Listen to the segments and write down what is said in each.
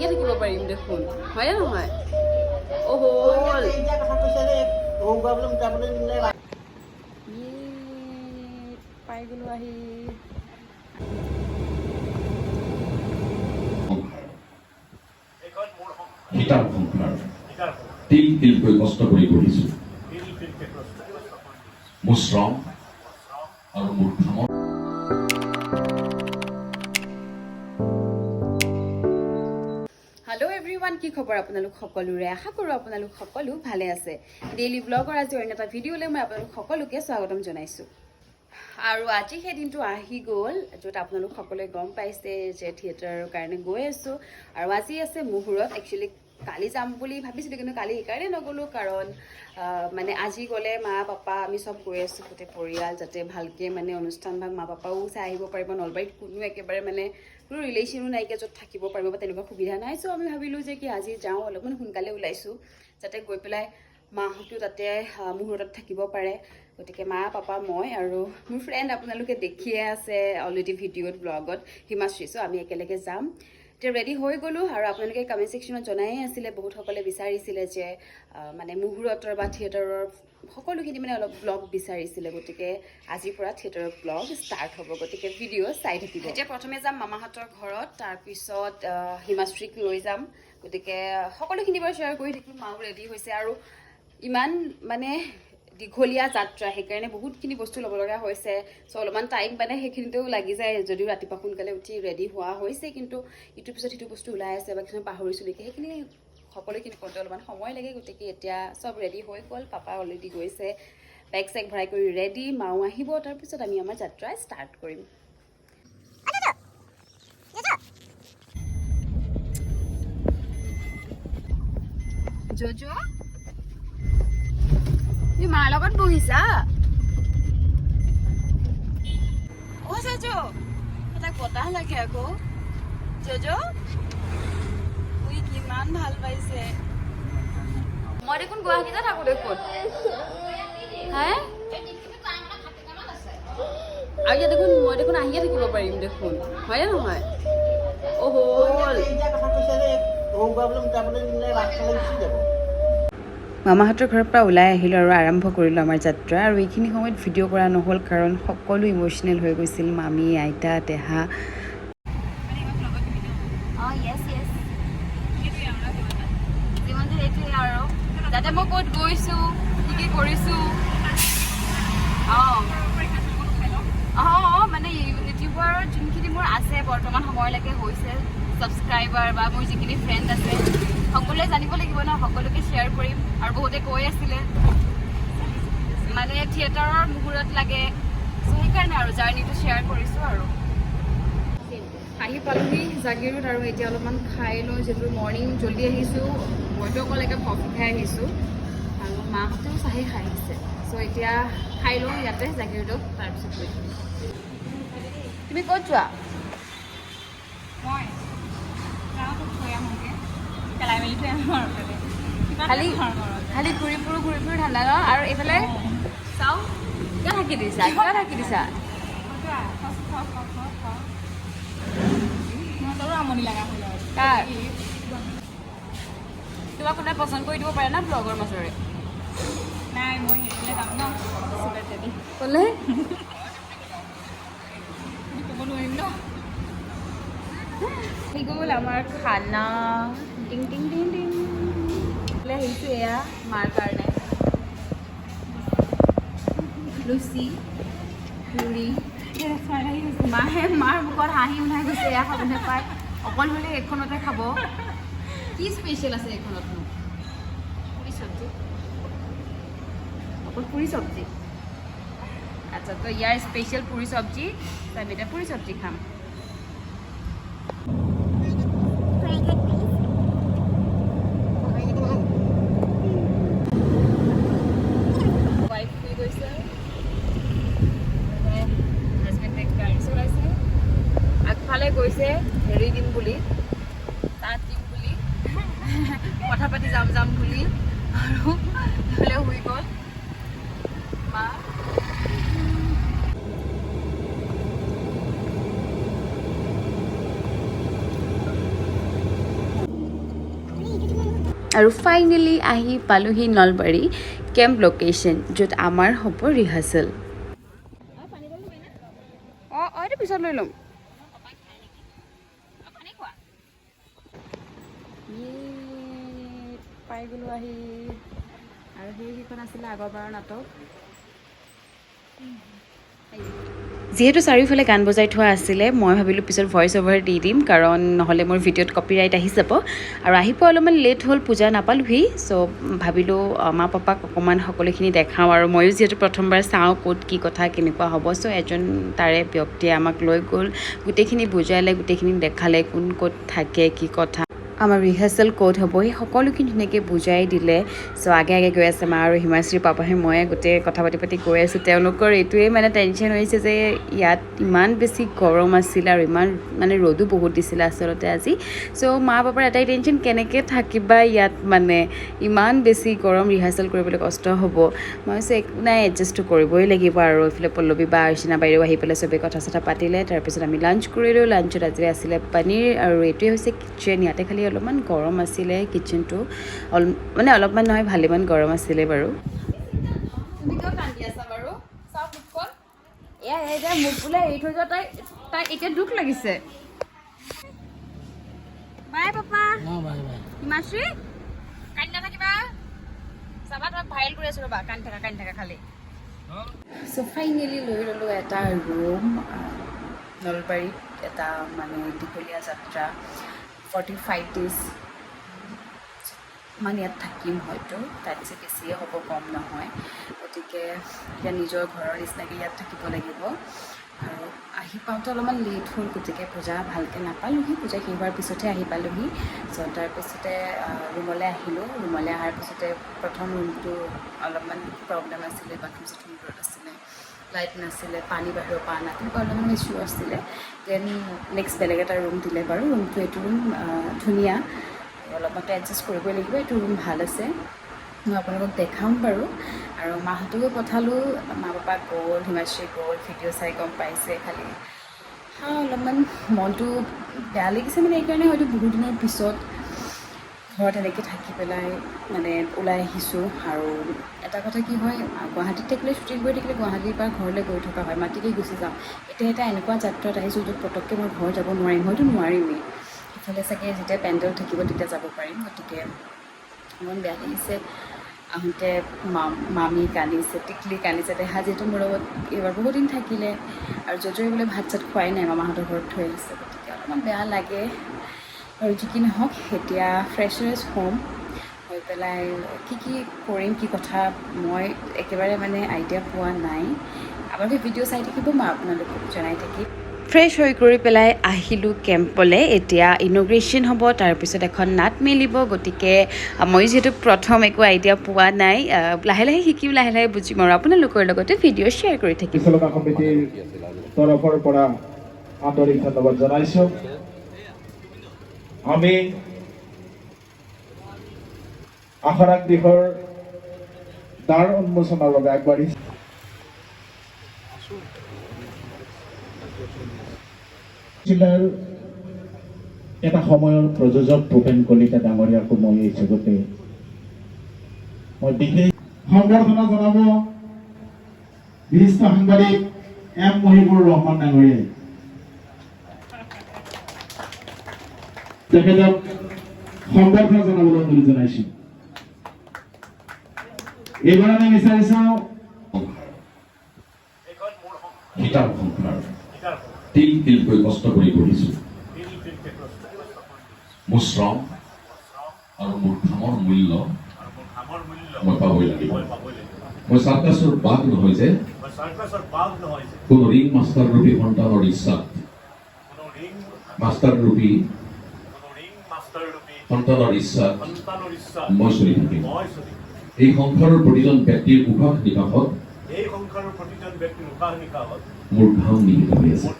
আহিয়ে থাকিব পাৰিম দেখোন হয়নে নহয় অ হ'ল পাই গ'লো আহি হিটাৰ সংসাৰ তিল তিলকৈ কষ্ট কৰি গঢ়িছো মোৰ শ্ৰম আৰু মোৰ ঘামৰ হেল্ল' এভৰিৱান কি খবৰ আপোনালোক সকলোৰে আশা কৰোঁ আপোনালোক সকলো ভালে আছে ডেইলি ব্লগৰ আজি অন্য এটা ভিডিঅ'লৈ মই আপোনালোক সকলোকে স্বাগতম জনাইছোঁ আৰু আজি সেই দিনটো আহি গ'ল য'ত আপোনালোক সকলোৱে গম পাইছে যে থিয়েটাৰৰ কাৰণে গৈ আছোঁ আৰু আজি আছে মুহূৰ্ত একচুৱেলি কালি যাম বুলি ভাবিছিলোঁ কিন্তু কালি এইকাৰণে নগ'লোঁ কাৰণ মানে আজি গ'লে মা পাপা আমি চব গৈ আছোঁ গোটেই পৰিয়াল যাতে ভালকৈ মানে অনুষ্ঠানভাগ মা পাপাও চাই আহিব পাৰিব নলবাৰীত কোনো একেবাৰে মানে কোনো ৰিলেশ্যনো নাইকিয়া য'ত থাকিব পাৰিব বা তেনেকুৱা সুবিধা নাই চ' আমি ভাবিলোঁ যে কি আজি যাওঁ অলপমান সোনকালে ওলাইছোঁ যাতে গৈ পেলাই মাহঁতো তাতে মুহূৰ্তত থাকিব পাৰে গতিকে মা পাপা মই আৰু মোৰ ফ্ৰেণ্ড আপোনালোকে দেখিয়ে আছে অলৰেডি ভিডিঅ'ত ব্লগত হিমাশ্ৰী চ' আমি একেলগে যাম এতিয়া ৰেডি হৈ গ'লোঁ আৰু আপোনালোকে কমেণ্ট ছেকশ্যনত জনায়ে আছিলে বহুতসকলে বিচাৰিছিলে যে মানে মুহূৰ্তৰ বা থিয়েটাৰৰ সকলোখিনি মানে অলপ ব্লগ বিচাৰিছিলে গতিকে আজিৰ পৰা থিয়েটাৰৰ ব্লগ ষ্টাৰ্ট হ'ব গতিকে ভিডিঅ' চাই থাকিব এতিয়া প্ৰথমে যাম মামাহঁতৰ ঘৰত তাৰপিছত হিমাশ্ৰীক লৈ যাম গতিকে সকলোখিনি বাৰু শ্বেয়াৰ কৰি থাকিম মাও ৰেডি হৈছে আৰু ইমান মানে দীঘলীয়া যাত্ৰা সেইকাৰণে বহুতখিনি বস্তু ল'ব লগা হৈছে চ' অলপমান টাইম মানে সেইখিনিতেও লাগি যায় যদিও ৰাতিপুৱা সোনকালে উঠি ৰেডি হোৱা হৈছে কিন্তু ইটোৰ পিছত সিটো বস্তু ওলাই আছে বা কিছুমান পাহৰিছোঁ নেকি সেইখিনি সকলোখিনি কৰোঁতে অলপমান সময় লাগে গতিকে এতিয়া চব ৰেডি হৈ গ'ল পাপা অলৰেডি গৈছে বেগ চেগ ভৰাই কৰি ৰেডি মাও আহিব তাৰপিছত আমি আমাৰ যাত্ৰা ষ্টাৰ্ট কৰিম যোৱা তুমি মাৰ লগত বহিছা অ জজো এটা বতাহ লাগে আকৌ জজো তুই কিমান ভাল পাইছে মই দেখোন গুৱাহাটীতে থাকো দেখোন হা আৰু ইয়াত দেখোন মই দেখোন আহিয়ে থাকিব পাৰিম দেখোন হয়নে নহয় অ হ'ল মামাহঁতৰ ঘৰৰ পৰা ওলাই আহিলোঁ আৰু আৰম্ভ কৰিলোঁ আমাৰ যাত্ৰা আৰু এইখিনি সময়ত ভিডিঅ' কৰা নহ'ল কাৰণ সকলো ইম'চনেল হৈ গৈছিল মামী আইতা দেহা সেইটোৱে আৰু যাতে মই ক'ত গৈছোঁ কি কি কৰিছোঁ অঁ মানে ইউটিউবাৰৰ যোনখিনি মোৰ আছে বৰ্তমান সময়লৈকে হৈছে ছাবস্ক্ৰাইবাৰ বা মোৰ যিখিনি ফ্ৰেণ্ড আছে সকলোৱে জানিব লাগিব ন সকলোকে শ্বেয়াৰ কৰিম আৰু বহুতে কৈ আছিলে মানে থিয়েটাৰৰ মুহূৰ্ত লাগে চ' সেইকাৰণে আৰু জাৰ্ণিটো শ্বেয়াৰ কৰিছোঁ আৰু আহি পালোহি জাগিৰোড আৰু এতিয়া অলপমান খাই লওঁ যিহেতু মৰ্ণিং জল্দি আহিছোঁ মইতো অকল একে কফি খাই আহিছোঁ আৰু মাহঁতেও চাহে খাই আহিছে চ' এতিয়া খাই লওঁ ইয়াতে জাগিৰোডত তাৰপিছত গৈ তুমি ক'ত যোৱা মই গাঁৱত থৈ আহোঁগৈ পেলাই মেলি থৈ আহোঁ আৰু খালি খালি ঘূৰি ফুৰো ঠাণ্ডা ন আৰু এইফালে চাওঁ কিয় থাকি দিছা সিহঁতৰো আমনি লগা হ'ল আৰু কাৰ তোমাক কোনোবাই পচন্দ কৰি দিব পাৰে না ব্লগৰ মাজৰে নাই মই হেৰিলৈ যাম ন চুবাতেদি ক'লে ক'ব নোৱাৰিম ন আহি গ'ল আমাৰ খানা টিং টিং টিং টিং আহিছোঁ এয়া মাৰ কাৰণে লুচি পুৰি মাহে মাৰ মুখত হাঁহি উঠাই গৈছে এয়া খাবলৈ পায় অকল হ'লে এইখনতে খাব কি স্পেচিয়েল আছে এইখনতনো পুৰি চব্জি অকল পুৰি চব্জি আচ্ছা তো ইয়াৰ স্পেচিয়েল পুৰি চব্জি আমি এতিয়া পুৰি চব্জি খাম গৈছে হেৰি দিম বুলি তাত দিম বুলি কথা পাতি যাম বুলি আৰু এইফালে শুই গ'ল মা আৰু ফাইনেলি আহি পালোহি নলবাৰী কেম্প লোকেশ্যন, য'ত আমাৰ হ'ব ৰিহাৰ্চেল। অঁ এইটো পিছত লৈ ল'ম। পাই গ'লোঁ আহি, আৰু সেইখন আছিলে আগৰবাৰৰ নাটক। যিহেতু চাৰিওফালে গান বজাই থোৱা আছিলে, মই ভাবিলোঁ পিছত ভইচ অভাৰ দি দিম, কাৰণ নহ'লে মোৰ ভিডিঅ'ত কপিৰাইট আহি যাব। আৰু আহি পোৱা অলপমান লেট হ'ল, পূজা নাপালোহি। চ' ভাবিলোঁ মা পাপাক অকণমান সকলোখিনি দেখাওঁ, আৰু ময়ো যিহেতু প্ৰথমবাৰ চাওঁ ক'ত কি কথা কেনেকুৱা হ'ব। চ' এজন তাৰে ব্যক্তিয়ে আমাক লৈ গ'ল, গোটেইখিনি বুজালে, গোটেইখিনি দেখালে, কোন ক'ত থাকে, কি কথা, আমাৰ ৰিহাৰ্চেল ক'ত হ'ব, সেই সকলোখিনি ধুনীয়াকৈ বুজাই দিলে। চ' আগে আগে গৈ আছে মা আৰু হিমাশ্ৰী, পাপাহে ময়ে গোটেই কথা পাতি গৈ আছোঁ। তেওঁলোকৰ এইটোৱেই মানে টেনশ্যন হৈছে যে ইয়াত ইমান বেছি গৰম আছিলে, আৰু ইমান মানে ৰ'দো বহুত দিছিলে আচলতে আজি। চ' মা পাপাৰ এটাই টেনশ্যন, কেনেকৈ থাকিবা ইয়াত, মানে ইমান বেছি গৰম, ৰিহাৰ্চেল কৰিবলৈ কষ্ট হ'ব। মই কৈছোঁ একো নাই, এডজাষ্টটো কৰিবই লাগিব। আৰু এইফালে পল্লৱী বা অৰ্চনা বাইদেউ আহি পেলাই চবেই কথা চথা পাতিলে। তাৰপিছত আমি লাঞ্চ কৰিলোঁ। লাঞ্চত আজি আছিলে পনীৰ, আৰু এইটোৱে হৈছে কিটচেন। ইয়াতে খালি অলপমান গৰম আছিলে কিটচেনটো, মানে অলপমান নহয়, ভালেমান গৰম আছিলে বাৰু। তুমি কিয় কান্দি আছা বাৰু? চাওক মুখখন, এয়া এতিয়া মোক বোলে এৰি থৈ যোৱা, তাই এতিয়া দুখ লাগিছে। বাই পাপা। হিমাশ্ৰী কান্দি নাথাকিবা, চাবা তোমাক ভাইৰেল কৰি আছোঁ ৰ'বা, কান্দি থাকা খালি। চ' ফাইনেলি লৈ ল'লোঁ এটা ৰুম নলবাৰীত, এটা মানে দীঘলীয়া যাত্ৰা, 45 days মানে ইয়াত থাকিম, হয়তো তাতছে বেছিয়ে হ'ব, কম নহয়। গতিকে এতিয়া নিজৰ ঘৰৰ নিচিনাকৈ ইয়াত থাকিব লাগিব। আৰু আহি পাওঁতে অলপমান লেট হ'ল, গতিকে পূজা ভালকৈ নাপালোঁহি। পূজা শেষ হোৱাৰ পিছতহে আহি পালোঁহি। চ' তাৰপিছতে ৰুমলৈ আহিলোঁ। ৰুমলৈ অহাৰ পিছতে প্ৰথম ৰুমটো অলপমান প্ৰব্লেম আছিলে, বাথৰুম চাথৰুমবোৰত আছিলে, লাইট নাছিলে, পানী বাহিৰৰ পৰা অনা, তেনেকুৱা অলপমান ইছ্যু আছিলে। দেন নেক্সট বেলেগ এটা ৰুম দিলে বাৰু। ৰুমটো এইটো ৰুম ধুনীয়া, অলপমান এডজাষ্ট কৰিবই লাগিব। এইটো ৰুম ভাল আছে, মই আপোনালোকক দেখাম বাৰু। আৰু মাহঁতকো পঠালোঁ, মা পাপা গ'ল, হিমাশ্ৰী গ'ল, ভিডিঅ' চাই গম পাইছে। খালি অলপমান মনটো বেয়া লাগিছে, মানে এইকাৰণে হয়তো বহুত দিনৰ পিছত ঘৰত এনেকৈ থাকি পেলাই মানে ওলাই আহিছোঁ। আৰু এটা কথা কি হয়, গুৱাহাটীত থাকিলে, শ্বুটিং কৰি থাকিলে গুৱাহাটীৰ পৰা ঘৰলৈ গৈ থকা হয়, মাতিলেই গুচি যাওঁ। এতিয়া এটা এনেকুৱা যাত্ৰাত আহিছোঁ য'ত পটককৈ মই ঘৰ যাব নোৱাৰিম, হয়তো নোৱাৰিমেই। ইফালে চাগে যেতিয়া পেণ্ডেল থাকিব তেতিয়া যাব পাৰিম। গতিকে ইমান বেয়া লাগিছে। আহোঁতে মামী কান্দিছে, টিকলি কান্দিছে, দেহা যিহেতু মোৰ লগত এইবাৰ বহুত দিন থাকিলে, আৰু য'জৰি বোলে ভাত চাত খোৱাই নাই, মামাহঁতৰ ঘৰত থৈ আহিছে। গতিকে অলপমান বেয়া লাগে। আৰু যি কি নহওক, এতিয়া ফ্ৰেছ হ'ম, হৈ পেলাই কি কৰিম, কি কথা মই একেবাৰে মানে আইডিয়া পোৱা নাই। আপোনালোকে ভিডিঅ' চাই থাকিব, মই আপোনালোকক জনাই থাকিম। ফ্ৰেছ হৈ কৰি পেলাই আহিলোঁ কেম্পলৈ। এতিয়া ইনগ্ৰেশ্যন হ'ব, তাৰপিছত এখন নাট মেলিব। গতিকে মই যিহেতু প্ৰথম একো আইডিয়া পোৱা নাই, লাহে লাহে শিকিম, লাহে লাহে বুজিম, আৰু আপোনালোকৰ লগতে ভিডিঅ' শ্বেয়াৰ কৰি থাকিম। পৰিচালনা সমিতিৰ তৰফৰ পৰা আন্তৰিক ধন্যবাদ জনাইছোঁ। আমি আখৰা গৃহৰ দ্বাৰ উন্মোচনৰ বাবে আগবাঢ়িছোঁ। জিলাৰ এটা সময়ৰ প্ৰযোজক ভূপেন কলিতা ডাঙৰীয়াকো মই এই যুগতে মই বিশেষ সম্বৰ্ধনা জনাব বিশিষ্ট সাংবাদিক এম মহিবুৰ ৰহমান ডাঙৰীয়াই। তেখেতক সম্বৰ্ধনা জনাবলৈ অনুৰোধ জনাইছোঁ। এইবাৰ আমি বিচাৰিছোঁ কিতাপখন তিল তিলকৈ কষ্ট কৰি পঢ়িছোঁ। মোৰ শ্ৰম আৰু মোৰ কামৰ মূল্য মই পাবই লাগিব। মই চাৰ্কাছৰ বাঘ নহয় যে, কোনো ৰিং মাষ্টাৰ ৰূপী সন্তানৰ ইচ্ছাত মাষ্টাৰ ৰূপী সন্তানৰ ইচ্ছাত মই চলি থাকিম। এই সংসাৰৰ প্ৰতিজন ব্যক্তিৰ উশাহ নিশাহত মোৰ ঘাম নিহিত হৈ আছে।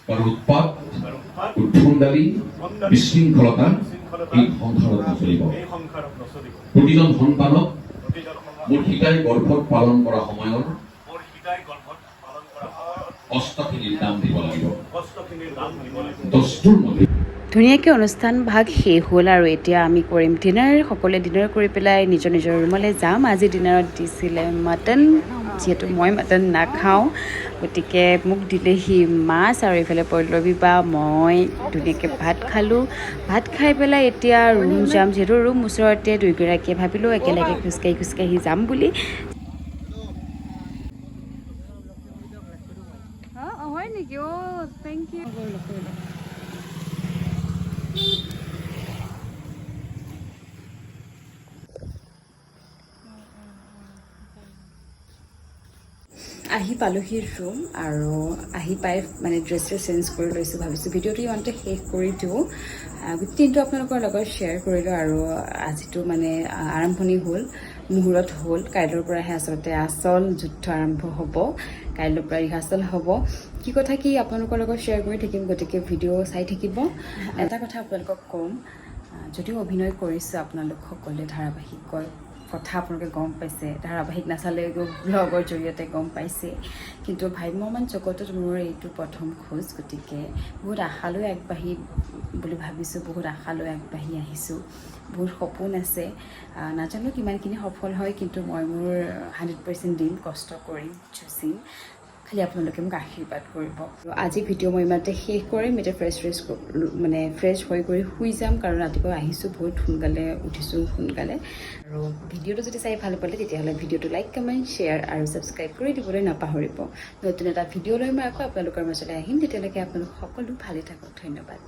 কাৰো উৎপাত, উৎভণ্ডালি, বিশৃংখলতা এই সংসাৰত নচলিব। প্ৰতিজন সন্তানক মোৰ শিকাই গৰ্ভত পালন কৰা সময়ৰ কষ্টখিনিৰ দাম দিব লাগিব। দস্তুৰ মতে ধুনীয়াকৈ অনুষ্ঠান ভাগ শেষ হ'ল আৰু এতিয়া আমি কৰিম ডিনাৰ। সকলোৱে ডিনাৰ কৰি পেলাই নিজৰ নিজৰ ৰুমলৈ যাম। আজি ডিনাৰত দিছিলে মাটন, যিহেতু মই মাটন নাখাওঁ, গতিকে মোক দিলেহি মাছ আৰু এইফালে পল্লৱী বা মই ধুনীয়াকৈ ভাত খালোঁ। ভাত খাই পেলাই এতিয়া ৰুম যাম, যিহেতু ৰুম ওচৰতে দুয়োগৰাকীয়ে ভাবিলোঁ একেলগে খোজকাঢ়ি যাম বুলি। হয় নেকি? অ' থেংক ইউ। আহি পালোহি ৰুম আৰু আহি পাই মানে ড্ৰেছটো চেঞ্জ কৰি লৈছোঁ। ভাবিছোঁ ভিডিঅ'টো ইমানতে শেষ কৰি দিওঁ, গোটেই দিনটো আপোনালোকৰ লগত শ্বেয়াৰ কৰিলোঁ। আৰু আজিতো মানে আৰম্ভণি হ'ল, মুহূৰ্ত হ'ল। কাইলৈৰ পৰাহে আচলতে আচল যুদ্ধ আৰম্ভ হ'ব, কাইলৈৰ পৰা ৰিহাৰ্চেল হ'ব। কি কথা কি আপোনালোকৰ লগত শ্বেয়াৰ কৰি থাকিম, গতিকে ভিডিঅ' চাই থাকিব। এটা কথা আপোনালোকক ক'ম, যদিও অভিনয় কৰিছোঁ আপোনালোক সকলোৱে ধাৰাবাহিকৰ কথা আপোনালোকে গম পাইছে, ধাৰাবাহিক নাচালেও ব্লগৰ জৰিয়তে গম পাইছে, কিন্তু ভ্ৰাম্যমান জগতত মোৰ এইটো প্ৰথম খোজ। গতিকে বহুত আশালৈ আগবাঢ়ি বুলি ভাবিছোঁ, বহুত আশালৈ আগবাঢ়ি আহিছোঁ। বহুত সপোন আছে, নাজানো কিমানখিনি সফল হয়, কিন্তু মই মোৰ 100% দিম, কষ্ট কৰিম, যুঁজিম। খালি আপোনালোকে মোক আশীৰ্বাদ কৰিব। আজি ভিডিঅ' মই ইমানতে শেষ কৰিম। এতিয়া ফ্ৰেছ হৈ কৰি শুই যাম, কাৰণ ৰাতিপুৱা আহিছোঁ বহুত সোনকালে, উঠিছোঁ সোনকালে। আৰু ভিডিঅ'টো যদি চাই ভাল পালে তেতিয়াহ'লে ভিডিঅ'টো লাইক, কমেণ্ট, শ্বেয়াৰ আৰু ছাবস্ক্ৰাইব কৰি দিবলৈ নাপাহৰিব। নতুন এটা ভিডিঅ' লৈ মই আকৌ আপোনালোকৰ মাজলৈ আহিম। তেতিয়ালৈকে আপোনালোক সকলো ভালে থাকক। ধন্যবাদ।